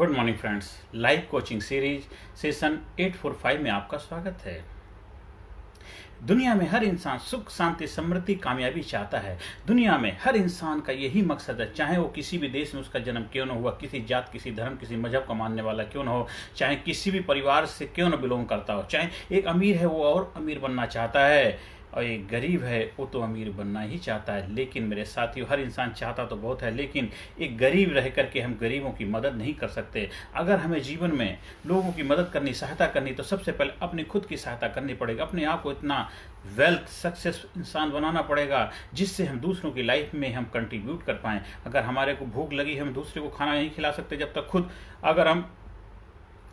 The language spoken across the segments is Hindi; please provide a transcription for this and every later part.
Good morning friends, live coaching series session 845 में आपका स्वागत है। दुनिया में हर इंसान सुख, शांति, समृद्धि, कामयाबी चाहता है। दुनिया में हर इंसान का यही मकसद है, चाहे वो किसी भी देश में उसका जन्म क्यों न हुआ, किसी जात, किसी धर्म, किसी मजहब का मानने वाला क्यों न हो, चाहे किसी भी परिवार से क्यों न बिलोंग करता हो, चाहे एक अमीर है वो और अमीर बनना चाहता है और एक गरीब है वो तो अमीर बनना ही चाहता है। लेकिन मेरे साथियों, हर इंसान चाहता तो बहुत है, लेकिन एक गरीब रह करके हम गरीबों की मदद नहीं कर सकते। अगर हमें जीवन में लोगों की मदद करनी, सहायता करनी, तो सबसे पहले अपनी खुद की सहायता करनी पड़ेगा। अपने आप को इतना वेल्थ सक्सेस इंसान बनाना पड़ेगा जिससे हम दूसरों की लाइफ में हम कंट्रीब्यूट कर पाएँ। अगर हमारे को भूख लगी, हम दूसरे को खाना नहीं खिला सकते जब तक खुद अगर हम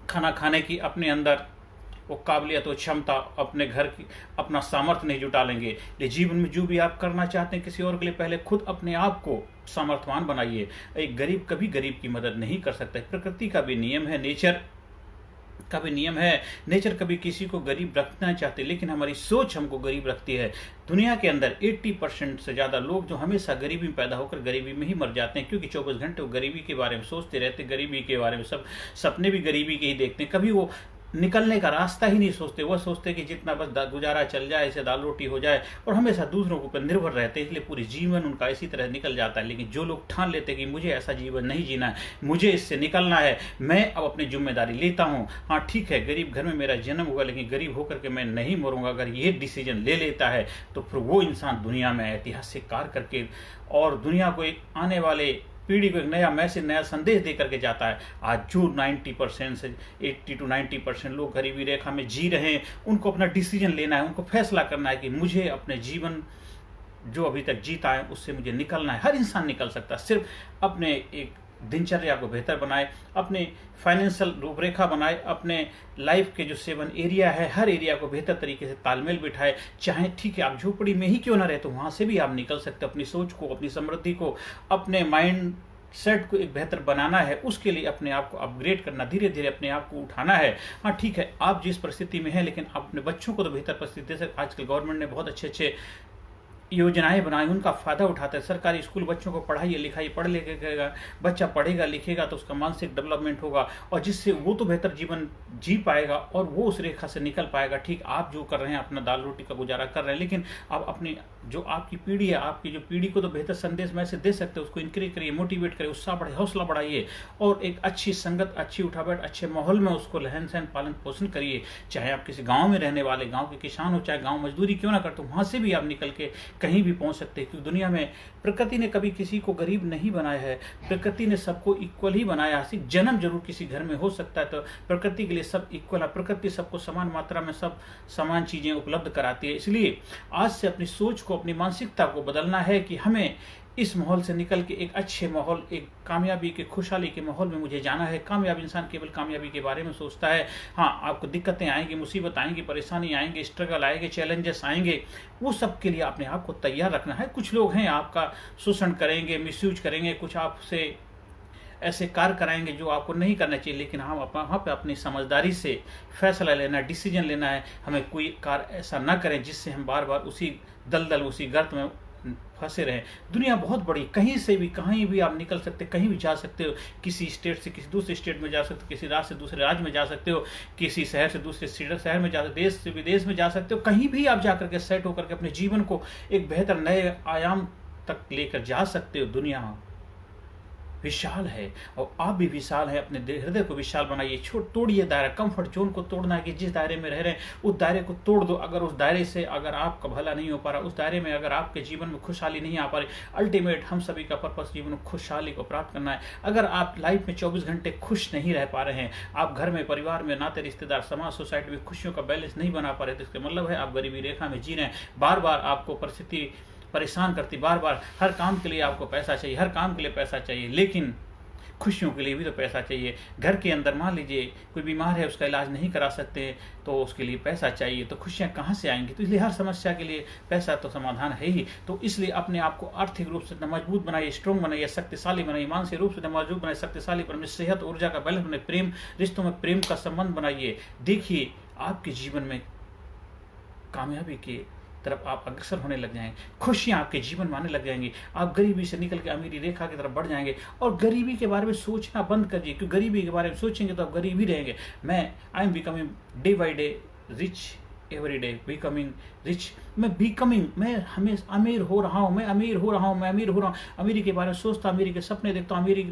खाना खाने की अपने अंदर वो काबिलियत, वो क्षमता, अपने घर की अपना सामर्थ्य नहीं जुटा लेंगे। ले जीवन में जो भी आप करना चाहते हैं किसी और के लिए, पहले खुद अपने आप को सामर्थ्यवान बनाइए। एक गरीब कभी गरीब की मदद नहीं कर सकता। प्रकृति का भी नियम है, नेचर का भी नियम है। नेचर कभी किसी को गरीब रखना चाहते, लेकिन हमारी सोच हमको गरीब रखती है। दुनिया के अंदर 80% से ज़्यादा लोग जो हमेशा गरीबी में पैदा होकर गरीबी में ही मर जाते हैं, क्योंकि 24 घंटे वो गरीबी के बारे में सोचते रहते, गरीबी के बारे में सब सपने भी गरीबी के ही देखते हैं। कभी वो निकलने का रास्ता ही नहीं सोचते। वह सोचते कि जितना बस गुजारा चल जाए, ऐसे दाल रोटी हो जाए, और हमेशा दूसरों के ऊपर निर्भर रहते हैं, इसलिए पूरी जीवन उनका इसी तरह निकल जाता है। लेकिन जो लोग ठान लेते हैं कि मुझे ऐसा जीवन नहीं जीना है, मुझे इससे निकलना है, मैं अब अपनी जिम्मेदारी लेता हूँ। हाँ ठीक है, गरीब घर में मेरा जन्म हुआ, लेकिन गरीब होकर के मैं नहीं मरूंगा, अगर ये डिसीजन ले लेता है तो फिर वो इंसान दुनिया में ऐतिहासिक कार्य करके और दुनिया को एक आने वाले पीढ़ी को एक नया मैसेज, नया संदेश दे करके जाता है। आज जो 90% से 80 to 90% लोग गरीबी रेखा में जी रहे हैं, उनको अपना डिसीजन लेना है, उनको फैसला करना है कि मुझे अपने जीवन जो अभी तक जीता है उससे मुझे निकलना है। हर इंसान निकल सकता है, सिर्फ अपने एक दिनचर्या को बेहतर बनाए, अपने फाइनेंशियल रूपरेखा बनाए, अपने लाइफ के जो 7 एरिया है, हर एरिया को बेहतर तरीके से तालमेल बिठाए। चाहे ठीक है आप झोपड़ी में ही क्यों ना रहते, वहाँ से भी आप निकल सकते। अपनी सोच को, अपनी समृद्धि को, अपने माइंड सेट को एक बेहतर बनाना है, उसके लिए अपने आप को अपग्रेड करना, धीरे धीरे अपने आप को उठाना है। हाँ ठीक है, आप जिस परिस्थिति में हैं, लेकिन अपने बच्चों को तो बेहतर परिस्थिति दे सकते। आजकल गवर्नमेंट ने बहुत अच्छे अच्छे योजनाएं बनाई, उनका फायदा उठाते हैं। सरकारी स्कूल बच्चों को पढ़ाइए लिखाइए, पढ़ लिखेगा बच्चा, पढ़ेगा लिखेगा तो उसका मानसिक डेवलपमेंट होगा, और जिससे वो तो बेहतर जीवन जी पाएगा और वो उस रेखा से निकल पाएगा। ठीक, आप जो कर रहे हैं अपना दाल रोटी का गुजारा कर रहे हैं, लेकिन आप अपनी जो आपकी पीढ़ी है, आपकी जो पीढ़ी को तो बेहतर संदेश मैसेज दे सकते हैं। उसको इंकरेज करिए, मोटिवेट करिए, उत्साह बढ़ाइए, हौसला बढ़ाइए, और एक अच्छी संगत, अच्छी उठा बैठ, अच्छे माहौल में उसको रहन सहन पालन पोषण करिए। चाहे आप किसी गाँव में रहने वाले, गाँव के किसान हो, चाहे गाँव मजदूरी क्यों ना करते, वहाँ से भी आप निकल के कहीं भी पहुंच सकते हैं। क्योंकि दुनिया में प्रकृति ने कभी किसी को गरीब नहीं बनाया है, प्रकृति ने सबको इक्वल ही बनाया है। सिर्फ जन्म जरूर किसी घर में हो सकता है, तो प्रकृति के लिए सब इक्वल है। प्रकृति सबको समान मात्रा में सब समान चीजें उपलब्ध कराती है। इसलिए आज से अपनी सोच को, अपनी मानसिकता को बदलना है कि हमें इस माहौल से निकल के एक अच्छे माहौल, एक कामयाबी के, खुशहाली के माहौल में मुझे जाना है। कामयाब इंसान केवल कामयाबी के बारे में सोचता है। हाँ, आपको दिक्कतें आएंगी, मुसीबत आएंगी, परेशानी आएंगे, स्ट्रगल आएंगे, चैलेंजेस आएंगे, वो सब के लिए अपने आप को तैयार रखना है। कुछ लोग हैं आपका शोषण करेंगे, मिसयूज करेंगे, कुछ आपसे ऐसे कार्य कराएंगे जो आपको नहीं करना चाहिए, लेकिन हम वहाँ पे अपनी समझदारी से फैसला लेना है, डिसीजन लेना है। हमें कोई कार्य ऐसा ना करें जिससे हम बार बार उसी दलदल, उसी गर्त में फंसे रहे। दुनिया बहुत बड़ी, कहीं से भी कहीं भी आप निकल सकते, कहीं भी जा सकते हो। किसी स्टेट से किसी दूसरे स्टेट में जा सकते हो, किसी राज्य से दूसरे राज्य में जा सकते हो, किसी शहर से दूसरे शहर में जा सकते हो, देश से विदेश में जा सकते हो। कहीं भी आप जा करके सेट होकर के अपने जीवन को एक बेहतर नए आयाम तक लेकर जा सकते हो। दुनिया विशाल है और आप भी विशाल है। अपने हृदय को विशाल बनाइए, तोड़िए दायरा। कंफर्ट जोन को तोड़ना है कि जिस दायरे में रह रहे हैं उस दायरे को तोड़ दो। अगर उस दायरे से अगर आपका भला नहीं हो पा रहा, उस दायरे में अगर आपके जीवन में खुशहाली नहीं आ पा रही, अल्टीमेट हम सभी का पर्पस जीवन में खुशहाली को प्राप्त करना है। अगर आप लाइफ में 24 घंटे खुश नहीं रह पा रहे हैं, आप घर में, परिवार में, नाते रिश्तेदार, समाज, सोसाइटी में खुशियों का बैलेंस नहीं बना पा रहे, तो इसका मतलब है आप गरीबी रेखा में जी रहे हैं। बार बार आपको परिस्थिति परेशान करती, बार बार हर काम के लिए आपको पैसा चाहिए, हर काम के लिए पैसा चाहिए, लेकिन खुशियों के लिए भी तो पैसा चाहिए। घर के अंदर मान लीजिए कोई बीमार है, उसका इलाज नहीं करा सकते, तो उसके लिए पैसा चाहिए, तो खुशियां कहाँ से आएंगी? तो इसलिए हर समस्या के लिए पैसा तो समाधान है ही। तो इसलिए अपने आप को आर्थिक रूप से मजबूत बनाइए, स्ट्रॉन्ग बनाइए, शक्तिशाली बनाइए, मानसिक रूप से मजबूत बनाइए, शक्तिशाली बनाइए, सेहत, ऊर्जा का बैलेंस बनाइए, प्रेम रिश्तों में प्रेम का संबंध बनाइए। देखिए आपके जीवन में कामयाबी के तरफ आप अग्रसर होने लग जाएंगे, खुशियां आपके जीवन में आने लग जाएंगी, आप गरीबी से निकल के अमीरी रेखा की तरफ बढ़ जाएंगे। और गरीबी के बारे में सोचना बंद करिए, क्योंकि गरीबी के बारे में सोचेंगे तो आप गरीब ही रहेंगे। I am becoming day by day rich, every day becoming rich. मैं हमेशा अमीर हो रहा हूँ, मैं अमीर हो रहा हूँ। अमीरी के बारे में सोचता, अमीरी के सपने देखता हूँ, अमीरी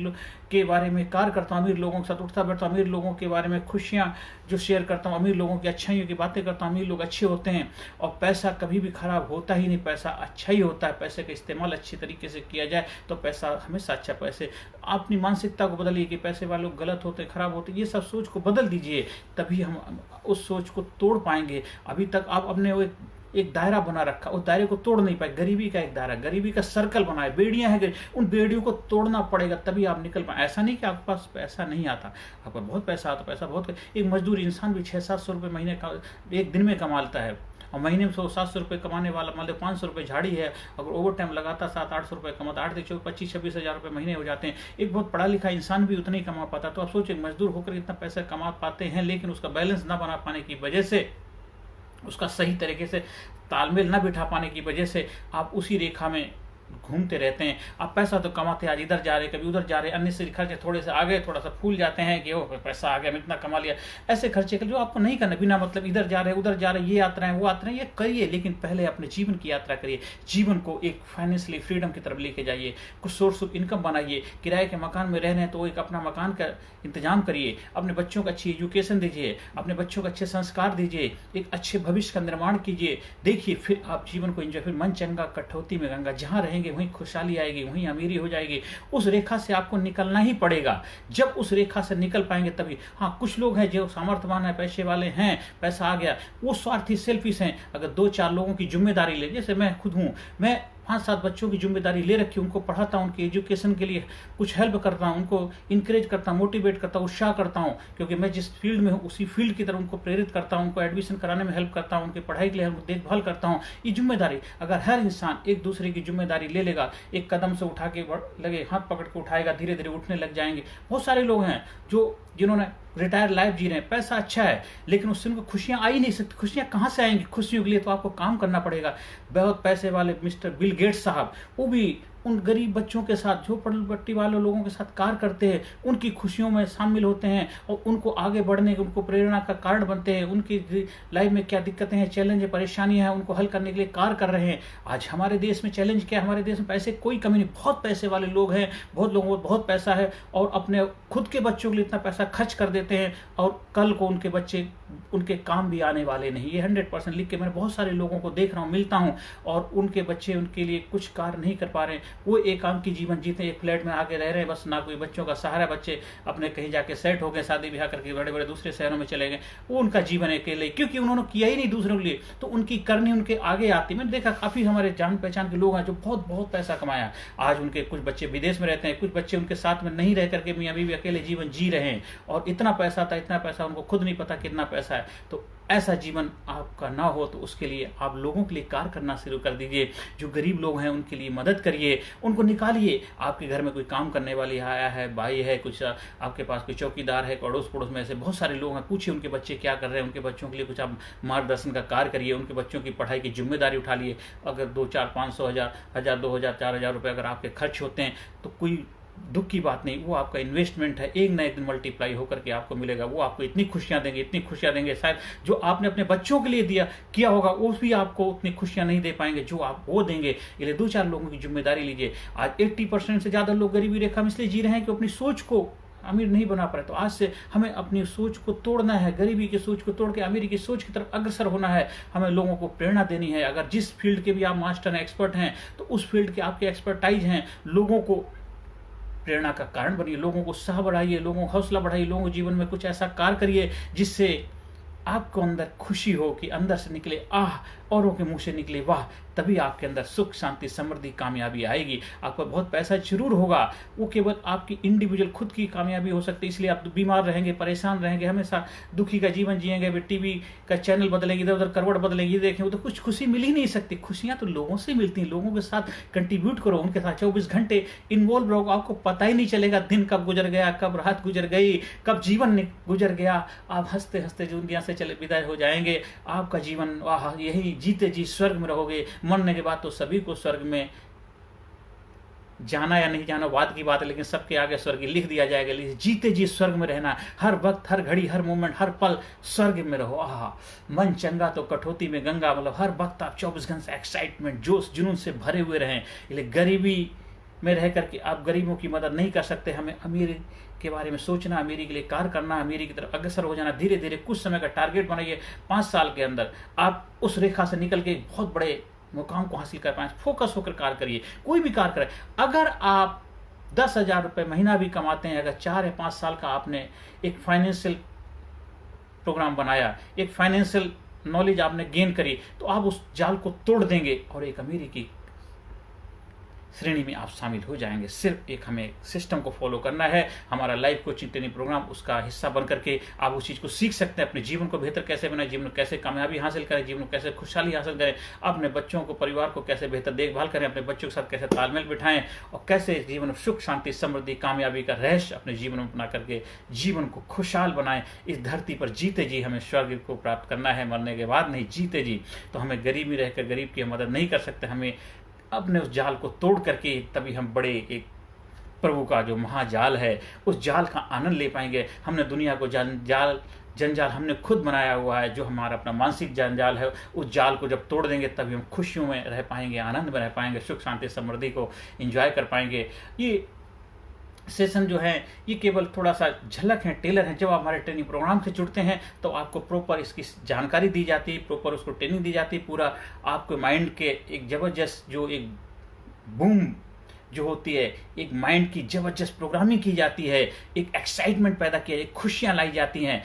के बारे में कार्य करता हूँ, अमीर लोगों के साथ उठता बैठता हूँ, अमीर लोगों के बारे में खुशियाँ जो शेयर करता हूँ, अमीर लोगों की अच्छाइयों की बातें करता हूँ। अमीर लोग अच्छे होते हैं और पैसा कभी भी खराब होता ही नहीं, पैसा अच्छा ही होता है। पैसे का इस्तेमाल अच्छी तरीके से किया जाए तो पैसा हमेशा अच्छा। पैसे, अपनी मानसिकता को बदलिए कि पैसे वाले लोग गलत होते, खराब होते, ये सब सोच को बदल दीजिए, तभी हम उस सोच को तोड़ पाएंगे। अभी तक आप अपने वो एक दायरा बना रखा, उस दायरे को तोड़ नहीं पाए। गरीबी का एक दायरा, गरीबी का सर्कल बनाए, बेड़ियां हैं, उन बेड़ियों को तोड़ना पड़ेगा तभी आप निकल पाए। ऐसा नहीं कि आपके पास पैसा नहीं आता, आपका बहुत पैसा आता, पैसा बहुत। एक मजदूर इंसान भी 600-700 रुपये महीने का एक दिन में कमाता है, और महीने में 100-700 रुपये कमाने वाला, मान लो 500 रुपये झाड़ी है, अगर ओवर टाइम लगाता 700-800 रुपये कमाता, 25-26 हज़ार रुपये महीने हो जाते हैं। एक बहुत पढ़ा लिखा इंसान भी उतना ही कमा पाता। तो आप सोचिए, मजदूर होकर इतना पैसा कमा पाते हैं, लेकिन उसका बैलेंस ना बना पाने की वजह से, उसका सही तरीके से तालमेल ना बिठा पाने की वजह से आप उसी रेखा में घूमते रहते हैं। आप पैसा तो कमाते, आज इधर जा रहे, कभी उधर जा रहे, अन्य से खर्चे थोड़े से आ गए, थोड़ा सा फूल जाते हैं कि ओ पैसा आ गया, मैं इतना कमा लिया। ऐसे खर्चे कर जो आपको नहीं करना, बिना मतलब इधर जा रहे उधर जा रहे, ये यात्राएं वो यात्राएं, ये करिए, लेकिन पहले अपने जीवन की यात्रा करिए। जीवन को एक फाइनेंशियली फ्रीडम की तरफ लेके जाइए, कुछ सोर्स ऑफ इनकम बनाइए। किराए के मकान में रह रहे हैं तो एक अपना मकान का इंतजाम करिए, अपने बच्चों को अच्छी एजुकेशन दीजिए, अपने बच्चों को अच्छे संस्कार दीजिए, एक अच्छे भविष्य का निर्माण कीजिए। देखिए फिर आप जीवन को एंजॉय, फिर मन चंगा कठौती में गंगा, जहाँ रहेंगे वहीं खुशहाली आएगी, वहीं अमीरी हो जाएगी। उस रेखा से आपको निकलना ही पड़ेगा। जब उस रेखा से निकल पाएंगे तभी। हाँ, कुछ लोग हैं जो सामर्थ्यवान है, पैसे वाले हैं, पैसा आ गया, वो स्वार्थी सेल्फिश हैं। अगर 2-4 लोगों की जिम्मेदारी ले, जैसे मैं खुद हूँ, मैं 5-7 बच्चों की जिम्मेदारी ले रखी, उनको पढ़ाता हूँ, उनकी एजुकेशन के लिए कुछ हेल्प करता हूँ, उनको इंकरेज करता हूँ, मोटिवेट करता हूँ, उत्साह करता हूँ, क्योंकि मैं जिस फील्ड में हूँ उसी फील्ड की तरफ उनको प्रेरित करता हूँ, उनको एडमिशन कराने में हेल्प करता हूँ, उनकी पढ़ाई के लिए देखभाल करता हूँ। ये जिम्मेदारी, अगर हर इंसान एक दूसरे की जिम्मेदारी ले लेगा, एक कदम से उठा के लगे, हाथ पकड़ के उठाएगा, धीरे धीरे उठने लग जाएंगे। बहुत सारे लोग हैं जिन्होंने रिटायर लाइफ जी रहे हैं, पैसा अच्छा है, लेकिन उससे उनको खुशियां आ ही नहीं सकती। खुशियां कहाँ से आएंगी? खुशियों के लिए तो आपको काम करना पड़ेगा। बहुत पैसे वाले मिस्टर बिल गेट्स साहब, वो भी उन गरीब बच्चों के साथ, झोपड़पट्टी वाले लोगों के साथ कार्य करते हैं, उनकी खुशियों में शामिल होते हैं और उनको आगे बढ़ने के, उनको प्रेरणा का कारण बनते हैं। उनकी लाइफ में क्या दिक्कतें हैं, चैलेंज, परेशानियां हैं, उनको हल करने के लिए कार्य कर रहे हैं। आज हमारे देश में चैलेंज क्या है? हमारे देश में पैसे कोई कमी नहीं, बहुत पैसे वाले लोग हैं, बहुत लोगों को बहुत पैसा है और अपने खुद के बच्चों के लिए इतना पैसा खर्च कर देते हैं और कल को उनके बच्चे उनके काम भी आने वाले नहीं। ये 100% लिख के मैंने बहुत सारे लोगों को देख रहा हूँ, मिलता हूँ, और उनके बच्चे उनके लिए कुछ कार्य नहीं कर पा रहे हैं। वो एकांकी जीवन जीते, एक फ्लैट में आके रह रहे हैं, बस ना कोई बच्चों का सहारा, बच्चे अपने कहीं जाके सेट हो गए, शादी ब्याह करके बड़े बड़े दूसरे शहरों में चले गए। वो उनका जीवन अकेले, क्योंकि उन्होंने किया ही नहीं दूसरों के लिए, तो उनकी करनी उनके आगे आती। मैंने देखा काफी हमारे जान पहचान के लोग हैं जो बहुत बहुत पैसा कमाया, आज उनके कुछ बच्चे विदेश में रहते हैं, कुछ बच्चे उनके साथ में नहीं रह करके मियां बीवी अकेले जीवन जी रहे हैं, और इतना पैसा था, इतना पैसा, उनको खुद नहीं पता कितना पैसा है। तो ऐसा जीवन आपका ना हो तो उसके लिए आप लोगों के लिए कार्य करना शुरू कर दीजिए। जो गरीब लोग हैं उनके लिए मदद करिए, उनको निकालिए। आपके घर में कोई काम करने वाली आया है, भाई है, कुछ आपके पास कोई चौकीदार है, अड़ोस पड़ोस में ऐसे बहुत सारे लोग हैं, पूछिए उनके बच्चे क्या कर रहे हैं, उनके बच्चों के लिए कुछ आप मार्गदर्शन का कार्य करिए, उनके बच्चों की पढ़ाई की जिम्मेदारी उठा लिए। अगर 2-4-500 हज़ार 2,000-4,000 रुपये अगर आपके खर्च होते हैं तो कोई दुख की बात नहीं, वो आपका इन्वेस्टमेंट है, एक ना एक दिन मल्टीप्लाई होकर के आपको मिलेगा। वो आपको इतनी खुशियां देंगे, शायद जो आपने अपने बच्चों के लिए किया होगा वो भी आपको उतनी खुशियां नहीं दे पाएंगे जो आप वो देंगे। इसलिए 2-4 लोगों की जिम्मेदारी लीजिए। आज 80% से ज्यादा लोग गरीबी रेखा में इसलिए जी रहे हैं कि अपनी सोच को अमीर नहीं बना पा रहे। तो आज से हमें अपनी सोच को तोड़ना है, गरीबी की सोच को तोड़ के अमीरी की सोच की तरफ अग्रसर होना है। हमें लोगों को प्रेरणा देनी है। अगर जिस फील्ड के भी आप मास्टर हैं, एक्सपर्ट हैं, तो उस फील्ड के आपके एक्सपर्टाइज हैं, लोगों को प्रेरणा का कारण बनिए, लोगों को उत्साह बढ़ाइए, लोगों को हौसला बढ़ाइए, लोगों के जीवन में कुछ ऐसा कार्य करिए जिससे आपको अंदर खुशी हो कि अंदर से निकले आह, औरों के मुंह से निकले वाह। तभी आपके अंदर सुख, शांति, समृद्धि, कामयाबी आएगी। आपको बहुत पैसा जरूर होगा, वो केवल आपकी इंडिविजुअल खुद की कामयाबी हो सकती है। इसलिए आप बीमार रहेंगे, परेशान रहेंगे, हमेशा दुखी का जीवन जिएंगे, टीवी का चैनल बदलेंगे, इधर उधर करवट बदलेंगे, देखेंगे तो कुछ खुशी मिल ही नहीं सकती। खुशियां तो लोगों से मिलती हैं। लोगों के साथ कंट्रीब्यूट करो, उनके साथ 24 घंटे इन्वॉल्व रहो, आपको पता ही नहीं चलेगा दिन कब गुजर गया, कब रात गुजर गई, कब जीवन गुजर गया। आप हंसते हंसते दुनिया से चले विदाई हो जाएंगे। आपका जीवन, वाह, यही जीते जी स्वर्ग में रहोगे। मरने के बाद तो सभी को स्वर्ग में जाना या नहीं जाना बात की बात है, लेकिन सबके आगे स्वर्ग लिख दिया जाएगा। लेकिन जीते जी स्वर्ग में रहना, हर वक्त, हर घड़ी, हर मोमेंट, हर पल स्वर्ग में रहो। मन चंगा तो कठौती में गंगा, मतलब हर वक्त आप 24 घंटे एक्साइटमेंट, जोश जुनून से भरे हुए रहें। इसलिए गरीबी में रह करके आप गरीबों की मदद नहीं कर सकते। हमें अमीर के बारे में सोचना, अमीरी के लिए कार्य करना, अमीरी की तरफ अग्रसर हो जाना। धीरे धीरे कुछ समय का टारगेट बनाइए, 5 साल के अंदर आप उस रेखा से निकल के बहुत बड़े मुकाम को हासिल कर पाए। फोकस होकर कार्य करिए, कोई भी कार्य करें। अगर आप 10,000 रुपये महीना भी कमाते हैं, अगर 4 या 5 साल का आपने एक फाइनेंशियल प्रोग्राम बनाया, एक फाइनेंशियल नॉलेज आपने गेन करी, तो आप उस जाल को तोड़ देंगे और एक अमीरी की श्रेणी में आप शामिल हो जाएंगे। सिर्फ एक हमें सिस्टम को फॉलो करना है। हमारा लाइफ कोचिंग ट्रेनिंग प्रोग्राम, उसका हिस्सा बन करके आप उस चीज़ को सीख सकते हैं। अपने जीवन को बेहतर कैसे बनाए, जीवन में कैसे कामयाबी हासिल करें, जीवन में कैसे खुशहाली हासिल करें, अपने बच्चों को, परिवार को कैसे बेहतर देखभाल करें, अपने बच्चों के साथ कैसे तालमेल बिठाएं और कैसे जीवन में सुख, शांति, समृद्धि, कामयाबी का रहस्य अपने जीवन में बना करके जीवन को खुशहाल बनाएं। इस धरती पर जीते जी हमें स्वर्ग को प्राप्त करना है, मरने के बाद नहीं, जीते जी। तो हमें गरीब में रहकर गरीब की मदद नहीं कर सकते। हमें अपने उस जाल को तोड़ करके तभी हम बड़े एक प्रभु का जो महाजाल है उस जाल का आनंद ले पाएंगे। हमने दुनिया को जंजाल हमने खुद बनाया हुआ है, जो हमारा अपना मानसिक जंजाल है। उस जाल को जब तोड़ देंगे तभी हम खुशियों में रह पाएंगे, आनंद में रह पाएंगे, सुख, शांति, समृद्धि को एंजॉय कर पाएंगे। ये सेशन जो है ये केवल थोड़ा सा झलक है, टेलर है। जब आप हमारे ट्रेनिंग प्रोग्राम से जुड़ते हैं तो आपको प्रॉपर इसकी जानकारी दी जाती है, प्रॉपर उसको ट्रेनिंग दी जाती है। पूरा आपके माइंड के एक जबरदस्त जो एक बूम जो होती है, एक माइंड की जबरदस्त प्रोग्रामिंग की जाती है, एक एक्साइटमेंट पैदा किया, एक खुशियां लाई जाती हैं।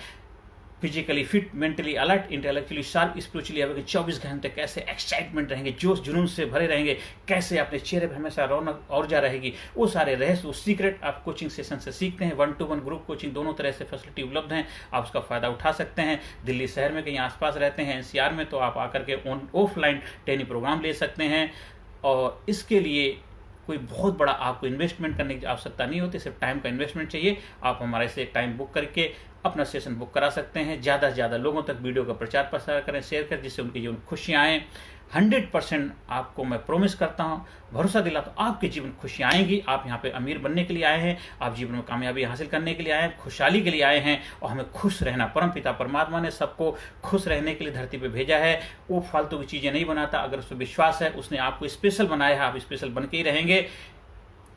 Physically fit, mentally alert, intellectually sharp, spiritually awake, 24 घंटे कैसे एक्साइटमेंट रहेंगे, जोश जुनून से भरे रहेंगे, कैसे अपने चेहरे पर हमेशा रौनक और जा रहेगी। वो सारे रहस्य, वो सीक्रेट आप कोचिंग सेशन से सीखते हैं। 1-to-1 ग्रुप कोचिंग, दोनों तरह से फैसिलिटी उपलब्ध हैं, आप उसका फायदा उठा सकते हैं। दिल्ली शहर में कहीं आसपास रहते हैं, NCR में, तो आप आकर के ऑफलाइन ट्रेनिंग प्रोग्राम ले सकते हैं। और इसके लिए कोई बहुत बड़ा आपको इन्वेस्टमेंट करने की आवश्यकता नहीं होती, सिर्फ टाइम का इन्वेस्टमेंट चाहिए। आप हमारे से टाइम बुक करके अपना सेशन बुक करा सकते हैं। ज़्यादा से ज़्यादा लोगों तक वीडियो का प्रचार प्रसार करें, शेयर करें, जिससे उनके जीवन खुशियाँ आएँ। 100% आपको मैं प्रॉमिस करता हूँ, भरोसा दिलाता हूँ, आपके जीवन खुशियाँ आएंगी। आप यहाँ पे अमीर बनने के लिए आए हैं, आप जीवन में कामयाबी हासिल करने के लिए आए हैं, खुशहाली के लिए आए हैं। और हमें खुश रहना, परमपिता परमात्मा ने सबको खुश रहने के लिए धरती पे भेजा है। वो फालतू की चीज़ें नहीं बनाता। अगर उस पर विश्वास है, उसने आपको स्पेशल बनाया है, आप स्पेशल बन के ही रहेंगे।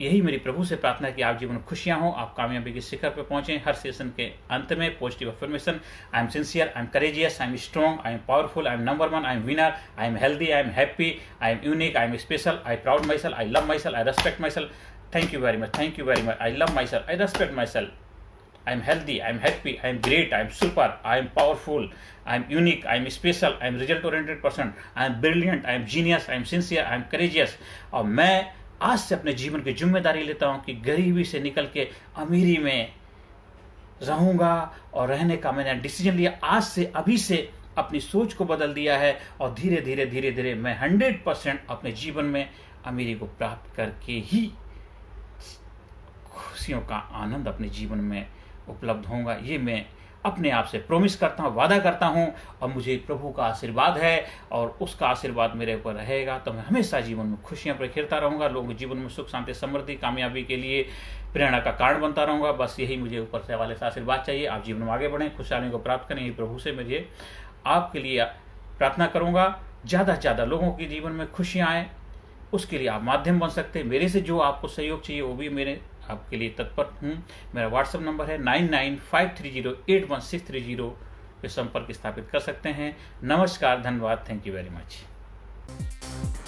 यही मेरी प्रभु से प्रार्थना है कि आप जीवन में खुशियां हो, आप कामयाबी के शिखर पर पहुंचें। हर सेशन के अंत में positive affirmation, I am sincere, I am courageous, I am strong, I am powerful, I am number 1, I am winner, I am healthy, I am happy, I am unique, I am special, I proud my self, I love my self, I respect my self. Thank you very much, thank you very much. I love my self, I respect my self, I am healthy, I am happy, I am great, I am super, I am powerful, I am unique, I am special, I am result-oriented person, I am brilliant, I am genius, I am sincere, I am courageous। और मैं आज से अपने जीवन की जिम्मेदारी लेता हूँ कि गरीबी से निकल के अमीरी में रहूँगा। और रहने का मैंने डिसीजन लिया, आज से, अभी से अपनी सोच को बदल दिया है। और धीरे धीरे धीरे धीरे मैं 100% अपने जीवन में अमीरी को प्राप्त करके ही खुशियों का आनंद अपने जीवन में उपलब्ध होगा। ये मैं अपने आप से प्रॉमिस करता हूँ, वादा करता हूँ। और मुझे प्रभु का आशीर्वाद है और उसका आशीर्वाद मेरे ऊपर रहेगा, तो मैं हमेशा जीवन में खुशियाँ बिखेरता रहूँगा। लोगों के जीवन में सुख, शांति, समृद्धि, कामयाबी के लिए प्रेरणा का कारण बनता रहूँगा। बस यही मुझे ऊपर से वाले से आशीर्वाद चाहिए। आप जीवन में आगे बढ़ें, खुशहाली को प्राप्त करें। यही प्रभु से मुझे आपके लिए प्रार्थना करूँगा। ज़्यादा से ज़्यादा लोगों के जीवन में खुशियाँ आएँ, उसके लिए आप माध्यम बन सकते हैं। मेरे से जो आपको सहयोग चाहिए वो भी मेरे आपके लिए तत्पर हूँ। मेरा व्हाट्सएप नंबर है 9953081630 पे संपर्क स्थापित कर सकते हैं। नमस्कार, धन्यवाद, thank you very much.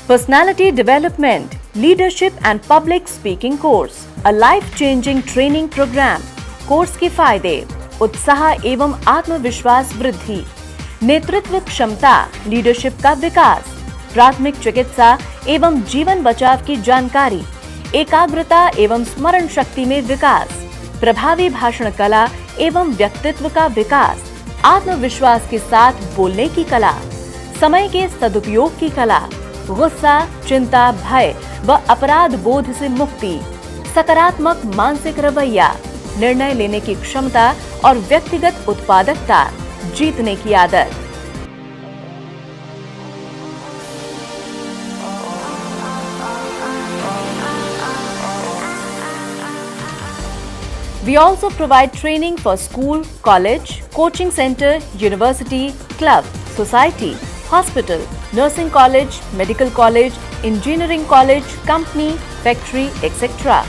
Personality Development, Leadership and Public Speaking Course, a life-changing training program. Course के फायदे: उत्साह एवं आत्मविश्वास वृद्धि, नेतृत्व क्षमता, लीडरशिप का विकास, प्राथमिक चिकित्सा एवं जीवन बचाव की जानकारी, एकाग्रता एवं स्मरण शक्ति में विकास, प्रभावी भाषण कला एवं व्यक्तित्व का विकास, आत्मविश्वास के साथ बोलने की कला, समय के सदुपयोग की कला, गुस्सा, चिंता, भय व अपराध बोध से मुक्ति, सकारात्मक मानसिक रवैया, निर्णय लेने की क्षमता और व्यक्तिगत उत्पादकता, जीतने की आदत। We also provide training for school, college, coaching center, university, club, society, hospital, nursing college, medical college, engineering college, company, factory, etc.